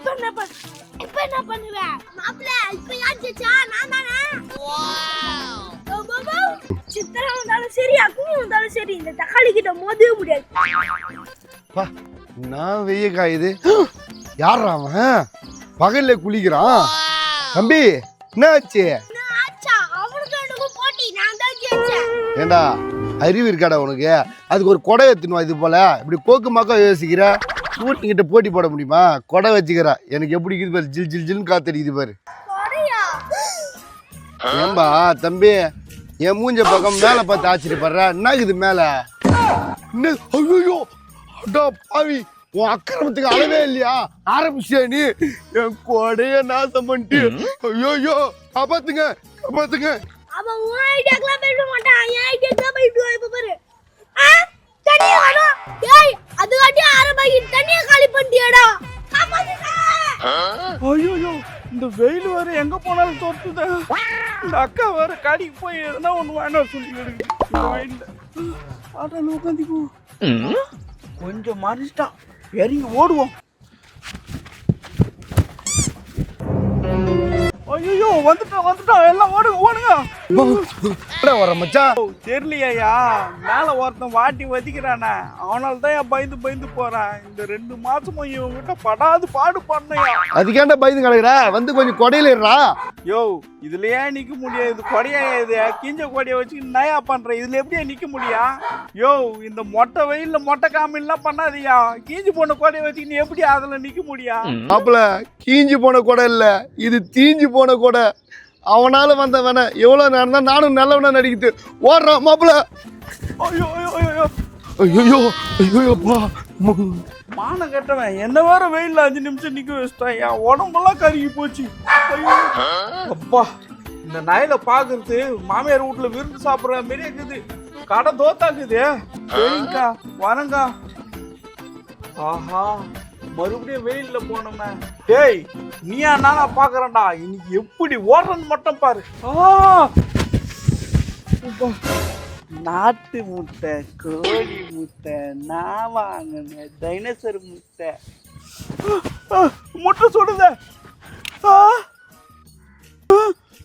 இப்ப என்ன பண்ணுவேன் மாப்ள? இப்ப யார் ஜெயிச்சா? நான் தானே. சித்திரம் வந்தாலும் சரி, அக்னி வந்தாலும் சரி, இந்த தக்காளி கிட்ட மோதவே முடியாது. நான் வெய்ய காயுது. யாரா அவன் பகல்ல குளிக்கிறான்? தம்பி என்ன ஆச்சு? ஏண்டா அறிவு இருக்காடா உனக்கு? அதுக்கு ஒரு கொடை எடுத்துனுவா. இது போல இப்படி கோக்கு மக்கா யோசிக்கிற. சூரியன்கிட்ட போட்டி போட முடியுமா? கொடை வச்சுக்கிறா. எனக்கு எப்படி இருக்குது பாரு, ஜில் ஜில் ஜில்னு காத்தடிக்குது பாரு. ஏம்பா தம்பி, என் மூஞ்ச பக்கம் மேல பார்த்து ஆச்சரியப்படுற. என்ன இருக்குது மேல? ஐயோ அடா பாவி, உன் அக்கிரமத்துக்கு அளவே இல்லையா? ஆரம்பிச்சியா நீ? என் கொடைய நாசம் பண்ணிட்டு. ஐயோ காப்பாத்துங்க காப்பாத்துங்க. அவன் உன் ஐடியாக்கெல்லாம் பேச மாட்டான், என் ஐடியாக்கெல்லாம் போயிடுவான். இப்ப பாரு, தண்ணிய வேணும். ஏய், அது காட்டி ஆரம்பாகி தண்ணிய காலி பண்ணிட்டியாடா. ஐயோ, இந்த வெயில் வேற எங்க போனாலும் தோத்துது. இந்த அக்கா வேற கடைக்கு போய் எதுனா ஒண்ணு வேணாம் சொல்லிடுங்க. இந்த வெயில்ல ஆட்டால உட்காந்துக்குவோம். கொஞ்சம் மறைச்சிட்டான், இறங்கி ஓடுவோம். ஐயோ வந்துட்டான் எல்லாம் ஓடுங்க. வர மச்சான் தெரியலையா? மேல ஒருத்தன் வாட்டி வதிக்கிறானே, அவனால தான் பயந்து போறான். இந்த 2 மாசமும் இவங்கிட்ட படாது பாடு பண்ணையா. அதுக்கேண்டா பயந்து கிடக்குற? வந்து கொஞ்சம் கொடையில இருறா. யோ, இதுலயே நிக்க முடியாது. இது கொடையா? இது கிஞ்ச கொடையை வச்சு நயா பண்ற. இதுல எப்படியா நிக்க முடியும்? யோ, இந்த மொட்டை வெயில்ல மொட்டை காமெல்லாம் பண்ணாதியா. கீஞ்சு போன கொடையை வச்சு நீ எப்படி அதுல நிக்க முடியும்? மாப்பிள, கீஞ்சு போன கொடை இல்ல, இது தீஞ்சு போன கொடை. அவனால வந்த வேணா எவ்வளவு நேரம் தான் நானும் நல்லவனா நடிக்குது. ஓடுறான் மாப்பிள. ஐயோப்பா, மானம் கட்டவன் என்ன வேற வெயில்ல 5 நிமிஷம் நிக்க வச்சிட்டான். என் உடம்பெல்லாம் கருகி போச்சு. அப்பா, இந்த நயலை பாக்குறது மாமியார் வீட்டுல விருந்து சாப்பிடுற மாதிரி இருக்குது. கடை தோத்தாக்குது. சரிங்கக்கா, வரங்கா. ஆஹா, மறுபடியும் வெயில்ல போனோமே. டேய், நீயா நானா பாக்குறேன்டா. இன்னைக்கு எப்படி ஓடுறன்னு மட்டும் பாரு. நாட்டு முட்டை, கோழி முட்டை, நான் வாங்கின டைனோசர் முட்டை. முட்டை சுடுத.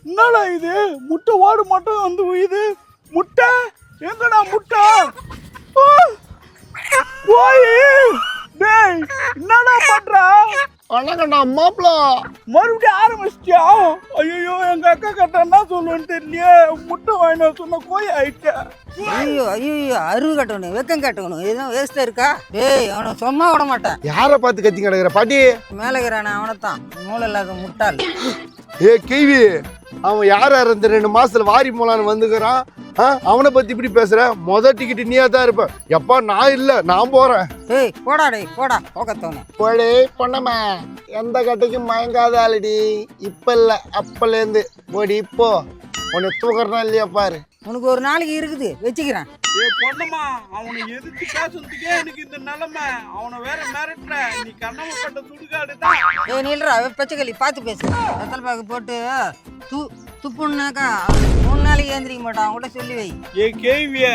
என்னடா இது? முட்டை ஓடு மட்டும் வந்து உயுது. முட்டை எங்கடா முட்டை? போய் டேய், என்னடா பண்ற? அண்ணா மாப்பிள மறுபடியும் ஆரம்பிச்சிட்டியா? ஐயோ, எங்க அக்கா கட்ட என்ன சொல்லுன்னு தெரியலையே. முட்டை வாங்கின சொன்ன கோய் ஆயிட்டா. ஐயோ, அருவு கட்டணும், வெக்கம் கட்டணும். எதுவும் வேஸ்டா இருக்கா? டேய், அவனை சும்மா விட மாட்டேன். யாரை பார்த்து கத்தி கிடக்குற பாட்டி? மேலே இருக்கிறானே அவனைத்தான், மூளை இல்லாத முட்டாள். கேள்வி, அவன் யார் இந்த 2 மாசத்துல வாரி போலான்னு வந்துக்கிறான். அவனை பத்தி இப்படி பேசுற? மொதல் டிக்கெட் நீயா தான் இருப்ப. எப்பா நான் இல்ல, நான் போறேன். டேய் போடா, போக்கத்தவனே. போடே பொண்ணம்மா, எந்த கட்டைக்கும் மயங்காத ஆளுடி. இப்ப இல்ல, அப்பலேருந்து போடி. இப்போ உன்னை தூக்குறனா இல்லையா பாரு. உனக்கு ஒரு நாளைக்கு இருக்குது, வச்சுக்கிறேன். பொண்ணம்மா, அவனை எதிர்த்து பேசுறதுக்கே எனக்கு இந்த நிலைமை. அவனை வேற மிரட்டுற. நீ கண்ணமப்பட்ட சுடுகாடு தான். ஏய் நீல்றா, பச்சைக்கல்லி பார்த்து பேசு. வெத்தலை பாக்கு போட்டு துப்புனாக்கா 3 நாளைக்கு ஏந்திரிக்க மாட்டான். அவங்கள்ட்ட சொல்லி வை. கேள்விய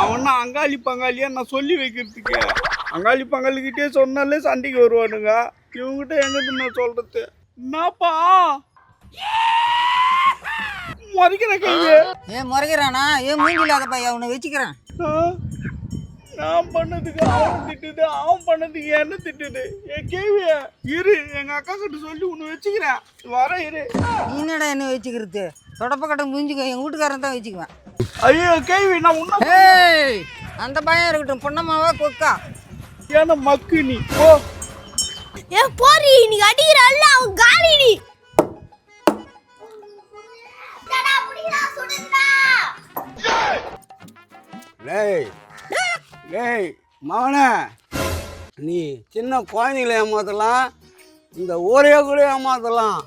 அவனா அங்காளி பங்காளியா நான் சொல்லி வைக்கிறதுக்கு. அங்காளி பங்காளிக்கிட்டே சொன்னாலே சண்டைக்கு வருவானுங்க. இவங்ககிட்ட எங்கிட்ட நான் சொல்றது? என்னப்பா முறைக்கிற கேள்வி? ஏன் முறைக்கிறானா? ஏன் மூஞ்சி இல்லாத பையன், அவனை வச்சுக்கிறேன். நான் பண்ணதுக்கு அவன் திட்டுது, அவன் பண்ணதுக்கு என்ன திட்டுது? கேள்விய இரு, எங்க அக்கா கிட்ட சொல்லி உன்னை வச்சுக்கிறேன். வர இரு. நீ என்னடா என்ன வச்சுக்கிறது? தொடப்ப கட்ட முடிஞ்சுக்க, எங்க வீட்டுக்காரன் தான் வச்சுக்குவேன். ஐயோ கேள்வி, நான் உன்ன அந்த பையன் இருக்கட்டும். பொண்ணம்மாவா கொக்கா ஏன்னா மக்கு நீ போ. ஏன் போறி? நீ அடிக்கிறல்ல, அவன் காலி. நீ மவனே, நீ சின்ன குழந்தைகளை ஏமாத்தலாம், இந்த ஊரையே கூட ஏமாத்தலாம்.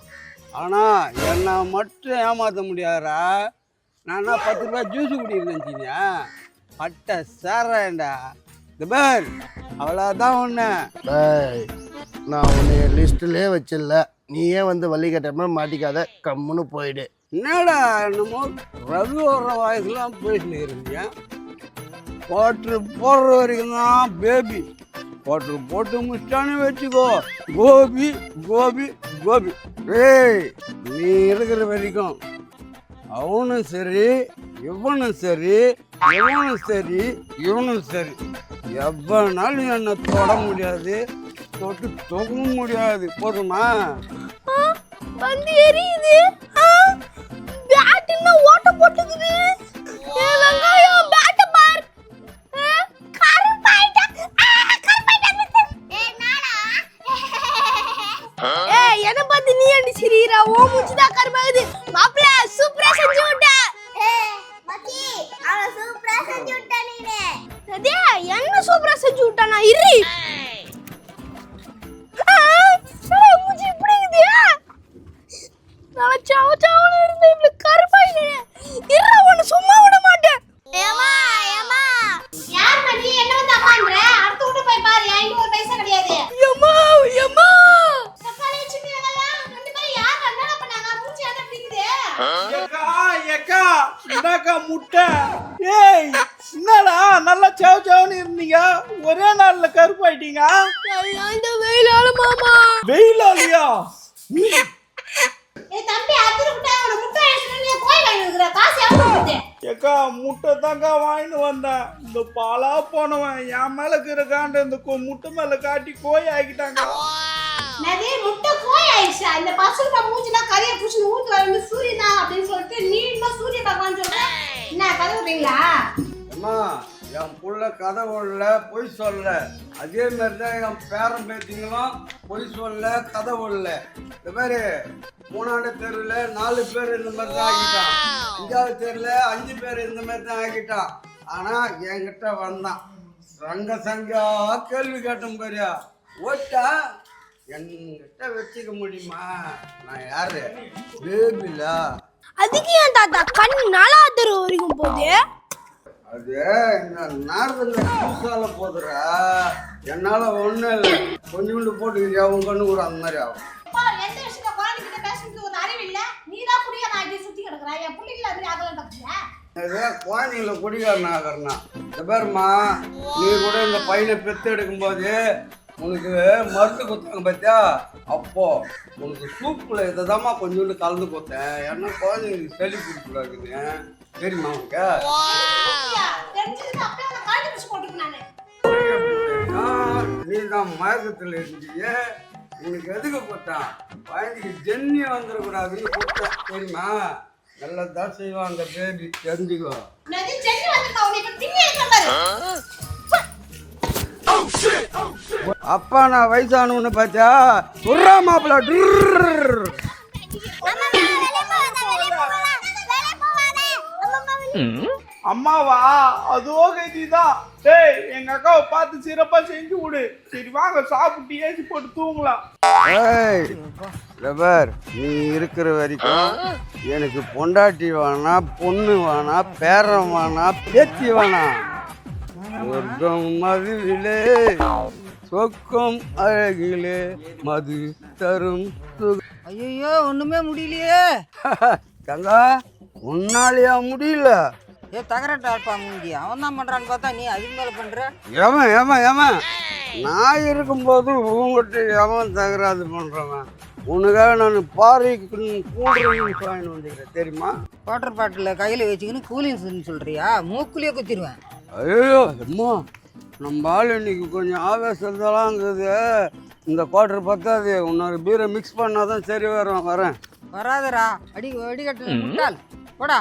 ஆனால் என்னை மட்டும் ஏமாற்ற முடியாதா? நான் 10 ரூபாய் ஜூஸு குடிக்கிறேன் நினச்சிங்க. பட்டை சேரேன்டா. இந்த பேர் அவ்வளோதான் ஒன்று. நான் உன்னை லிஸ்ட்லேயே வச்சிடல. நீ ஏன் வந்து வள்ளிக்கட்டமா மாட்டிக்காத, கம்முன்னு போயிடு. என்னடா என்னமோ ரவி வர்ற வயசுலாம் போயிட்டு இருக்கிறீங்க. போடுற வரைக்கும் தான் பேபி. குவார்டர் போட்டு முடிச்சானு வச்சுக்கோ, கோபி கோபி கோபி. ஏய், நீ இருக்கிற வரைக்கும் அவனும் சரி, இவனும் சரி, இவனும் சரி, இவனும் சரி, எவ்வளோனாலும் என்னை தொட முடியாது, தொட்டு தொக முடியாது. போதுமா? வந்து எரியுது. பேட் என்ன ஓட்ட போட்டுக்குது. ஏ வெங்காயம் பேட் பார். கருப்பாயிட்டா. கருப்பாயிட்டா. ஏய் நானா? ஏய் என்ன பார்த்து நீ என்ன சிரிறா? ஓ மூஞ்சிதா கருப்பாகுது. மாப்ள சூப்பரா செஞ்சு விட்ட. ஏய் மச்சி, அவ சூப்பரா செஞ்சு விட்டா நீனே. அதே என்ன சூப்பரா செஞ்சு விட்டானா? இரு. மூஞ்சி இப்படி இருக்குதியா? நான் சாவ சாவல இருந்து இப்படி கருப்பாயினே. இற ஒன்னு சும்மா விட மாட்டேன். ஏமா ஏமா யார் மணி என்ன வந்து அம்மாங்கற? அடுத்து விட்டு போய் பாரு. என்கிட்ட ஒரு பைசா கிடையாது. ஏமா ஏமா தக்காளி சின்ன வெங்காயம் ரெண்டு பேரும் யார் என்ன பண்ணாங்க? மூஞ்சி என்ன பிடிக்குது? ஏக்கா என்னக்கா முட்டை? ஏய் என்னடா நல்லா சேவன்னு இருந்தீங்க, ஒரே நாள்ல கருப்பாயிட்டீங்க. இந்த வெயிலால மாமா. வெயிலாலியா? ஏய் தம்பி அத்துரு விட்டா ஒரு முட்டை எடுத்து நீ போய் வாங்கிடுற. காசு எவ்வளவு கொடுத்து? ஏக்கா முட்டை தாங்க வாங்கிட்டு வந்தேன். இந்த பாலா போனவன் என் மேல இருக்கிற இந்த முட்டை மேல காட்டி கோய் ஆக்கிட்டாங்க. நதி முட்டை கோய் ஆயிடுச்சா? இந்த பசுல மூஞ்சிலாம் கரிய புடிச்சு ஊத்துல வந்து சூரியனா அப்படின்னு சொல்லிட்டு நீமா சூரிய பகவான் சொல்ற. என்ன கதை விடுறீங்களா? அம்மா, என் புள்ள கதை ஓடல, பொய் சொல்ல. அதே மாதிரி தான் என் பேரன் பேத்திங்களும் பொய் சொல்ல, கதை ஓடல. இந்த மாதிரி 3ஆண்டு தெருவில் 4 பேர் இந்த மாதிரி தான் ஆகிட்டான், 5ஆவது தெருவில் 5 பேர் இந்த மாதிரி தான் ஆகிட்டான். ஆனால் என்கிட்ட வந்தான், ரங்க சங்கா கேள்வி கேட்டோம் பாரியா, ஓட்டா என்கிட்ட வச்சுக்க முடியுமா? நான் யாரு? பேபிலா. அதுக்கு ஏன் தாத்தா கண் நாளா தெரு வரைக்கும் போகுது? அது இந்த நார்தல்ல பூசால போதுரா, என்னால ஒண்ணும் இல்லை, கொஞ்சோண்டு போட்டுக்கிறியா உன் கண்ணு கூட அந்த மாதிரி ஆகும். எந்த விஷயத்த குழந்தைகிட்ட பேசுறது ஒரு அறிவு இல்ல. நீதான் குடிய நாட்டி சுத்தி கிடக்குறா. என் பிள்ளைங்கள அப்படி அகலம் பக்கத்துல இது குழந்தைங்கள குடிகாரன் ஆகிறனா? இந்த பேருமா, நீ கூட இந்த பையனை பெத்து எடுக்கும்போது உனக்கு மருந்து கொடுத்தாங்க பார்த்தியா, அப்போ உனக்கு சூப்புல இதை தான்மா கொஞ்சோண்டு கலந்து கொடுத்தேன். ஏன்னா குழந்தைங்களுக்கு செலி பிடிக்கூடாதுன்னு. தெரியுமா உனக்கு? நீ தான் மயக்கத்தில் இருந்தீங்க, உனக்கு எதுக்கு போட்டான்? குழந்தைக்கு ஜென்னி வந்துடக்கூடாதுன்னு கொடுத்தேன். தெரியுமா? நல்லதான் செய்வான் அந்த பேபி, தெரிஞ்சுக்கோ. அப்பா நான் வயசானவன்னு பார்த்தா சுர்ரா மாப்பிள்ள. அம்மாவா? அதோ கைதிதான். டேய் எங்க அக்காவை பார்த்து சிறப்பா செஞ்சு விடு. சரி வாங்க சாப்பிட்டு ஏசி போட்டு தூங்கலாம். ஏய் ரபர், நீ இருக்கிற வரைக்கும் எனக்கு பொண்டாட்டி வேணா, பொண்ணு வேணா, பேரன் வேணா, பேத்தி வேணா. சொர்க்கம் மதுவிலே சொக்கம் அழகிலே மது தரும். ஐயோ ஒண்ணுமே முடியலையே. தங்கா, உன்னாலேயா முடியல? ஏ தகரட்டா இருப்பா மூஞ்சி, அவன் தான் பண்றான்னு பார்த்தா நீ அதுக்கு மேல பண்ற. ஏவன் ஏவன் ஏவன் நான் இருக்கும்போது உங்ககிட்ட எவன் தகராது பண்றவன்? உனக்காக நான் பாறைக்கு கூடுறேன்னு வாங்கிட்டு வந்துக்கிறேன். தெரியுமா? வாட்டர் பாட்டில் கையில் வச்சுக்கின்னு கூலிங்ஸ்ன்னு சொல்றியா? மூக்குலேயே குத்திடுவேன். ஐயோ அம்மா, நம்ம ஆள் இன்னைக்கு கொஞ்சம் ஆவேசத்தலாங்குது. இந்த குவார்டர் பத்தாது, இன்னொரு பீரை மிக்ஸ் பண்ணாதான் சரி வரேன். வராதரா, அடி அடிக்கட்டு முட்டாள் போடா.